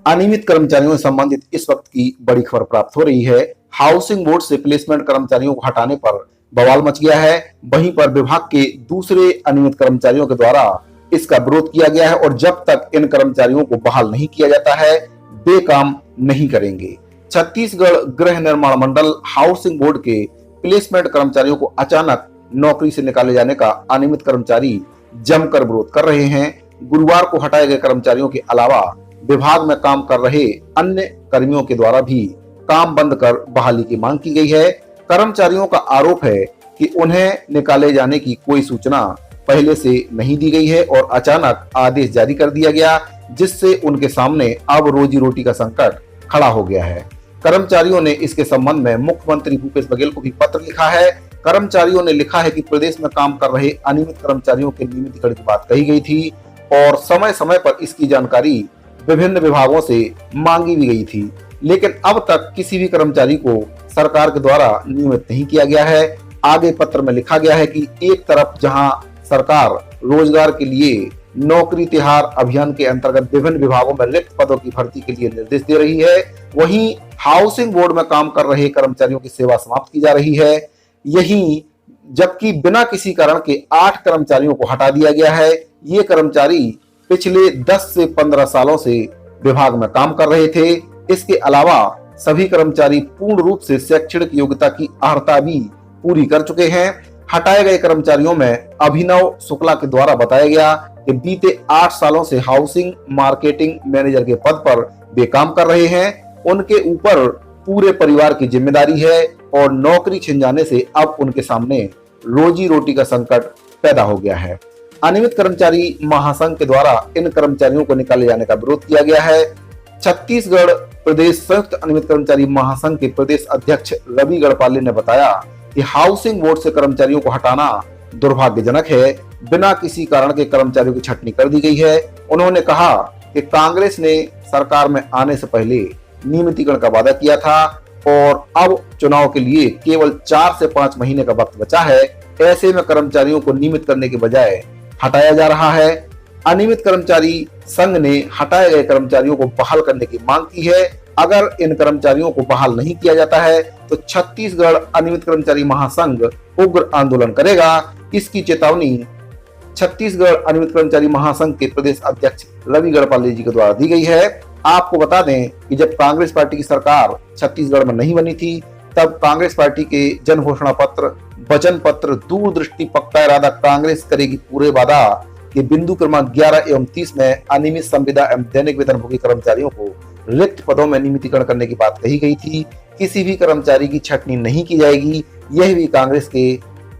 अनियमित कर्मचारियों से संबंधित इस वक्त की बड़ी खबर प्राप्त हो रही है। हाउसिंग बोर्ड से प्लेसमेंट कर्मचारियों को हटाने पर बवाल मच गया है। वहीं पर विभाग के दूसरे अनियमित कर्मचारियों के द्वारा इसका विरोध किया गया है और जब तक इन कर्मचारियों को बहाल नहीं किया जाता है वे काम नहीं करेंगे। छत्तीसगढ़ गृह निर्माण मंडल हाउसिंग बोर्ड के प्लेसमेंट कर्मचारियों को अचानक नौकरी से निकाले जाने का अनियमित कर्मचारी जमकर विरोध कर रहे हैं। गुरुवार को हटाए गए कर्मचारियों के अलावा विभाग में काम कर रहे अन्य कर्मियों के द्वारा भी काम बंद कर बहाली की मांग की गई है। कर्मचारियों का आरोप है कि उन्हें निकाले जाने की कोई सूचना पहले से नहीं दी गई है और अचानक आदेश जारी कर दिया गया, जिससे उनके सामने अब रोजी रोटी का संकट खड़ा हो गया है। कर्मचारियों ने इसके संबंध में मुख्यमंत्री भूपेश बघेल को भी पत्र लिखा है। कर्मचारियों ने लिखा है कि प्रदेश में काम कर रहे अनियमित कर्मचारियों के नियमितीकरण की बात कही गई थी और समय समय पर इसकी जानकारी विभिन्न विभागों से मांगी भी गई थी, लेकिन अब तक किसी भी कर्मचारी को सरकार के द्वारा नियमित नहीं किया गया है। आगे पत्र में लिखा गया है कि एक तरफ जहां सरकार रोजगार के लिए नौकरी तिहार अभियान के अंतर्गत विभिन्न विभागों में रिक्त पदों की भर्ती के लिए निर्देश दे रही है, वहीं हाउसिंग बोर्ड में काम कर रहे कर्मचारियों की सेवा समाप्त की जा रही है। यही जबकि बिना किसी कारण के 8 कर्मचारियों को हटा दिया गया है। ये कर्मचारी पिछले 10 से 15 सालों से विभाग में काम कर रहे थे। इसके अलावा सभी कर्मचारी पूर्ण रूप से शैक्षणिक योग्यता की अर्हता भी पूरी कर चुके हैं। हटाए गए कर्मचारियों में अभिनव शुक्ला के द्वारा बताया गया कि बीते 8 सालों से हाउसिंग मार्केटिंग मैनेजर के पद पर वे काम कर रहे हैं। उनके ऊपर पूरे परिवार की जिम्मेदारी है और नौकरी छिन जाने से अब उनके सामने रोजी रोटी का संकट पैदा हो गया है। अनियमित कर्मचारी महासंघ के द्वारा इन कर्मचारियों को निकाले जाने का विरोध किया गया है। छत्तीसगढ़ प्रदेश संयुक्त अनियमित कर्मचारी महासंघ के प्रदेश अध्यक्ष रवि गढ़पाले ने बताया कि हाउसिंग बोर्ड से कर्मचारियों को हटाना दुर्भाग्यजनक है। बिना किसी कारण के कर्मचारियों की छटनी कर दी गई है। उन्होंने कहा कि कांग्रेस ने सरकार में आने से पहले नियमितीकरण का वादा किया था और अब चुनाव के लिए केवल 4 से 5 महीने का वक्त बचा है। ऐसे में कर्मचारियों को नियमित करने के बजाय हटाया जा रहा है। अनियमित कर्मचारी संघ ने हटाए गए कर्मचारियों को बहाल करने की मांग की है। अगर इन कर्मचारियों को बहाल नहीं किया जाता है तो छत्तीसगढ़ अनियमित कर्मचारी महासंघ उग्र आंदोलन करेगा। इसकी चेतावनी छत्तीसगढ़ अनियमित कर्मचारी महासंघ के प्रदेश अध्यक्ष रवि गढ़पाले जी के द्वारा दी गई है। आपको बता दें कि जब कांग्रेस पार्टी की सरकार छत्तीसगढ़ में नहीं बनी थी, तब कांग्रेस पार्टी के जन घोषणा पत्र, वचन पत्र, दूरदृष्टि, पक्का इरादा, कांग्रेस करेगी पूरे वादा के बिंदु क्रमांक 11 एवं 30 में अनियमित संविदा एवं दैनिक वेतनभोगी कर्मचारियों को रिक्त पदों में नियमितीकरण करने की बात कही गई थी। किसी भी कर्मचारी की छटनी नहीं की जाएगी। यह भी कांग्रेस के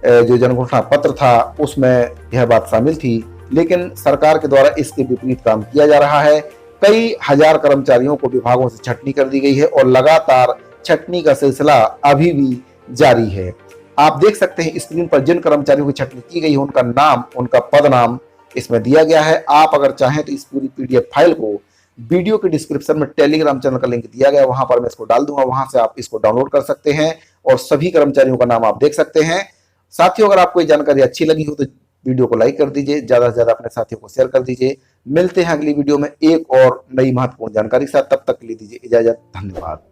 जो जन घोषणा पत्र था उसमें यह बात शामिल थी, लेकिन सरकार के द्वारा इसके विपरीत काम किया जा रहा है। कई हजार कर्मचारियों को विभागों से छटनी कर दी गई है और लगातार छटनी का सिलसिला अभी भी जारी है। आप देख सकते हैं स्क्रीन पर जिन कर्मचारियों की छटनी की गई है उनका नाम, उनका पद नाम इसमें दिया गया है। आप अगर चाहें तो इस पूरी पीडीएफ फाइल को वीडियो के डिस्क्रिप्शन में टेलीग्राम चैनल का लिंक दिया गया, वहां पर मैं इसको डाल दूंगा, वहां से आप इसको डाउनलोड कर सकते हैं और सभी कर्मचारियों का नाम आप देख सकते हैं। साथियों, अगर आपको ये जानकारी अच्छी लगी हो तो वीडियो को लाइक कर दीजिए, ज्यादा से ज्यादा अपने साथियों को शेयर कर दीजिए। मिलते हैं अगली वीडियो में एक और नई महत्वपूर्ण जानकारी के साथ। तब तक के लिए दीजिए इजाजत। धन्यवाद।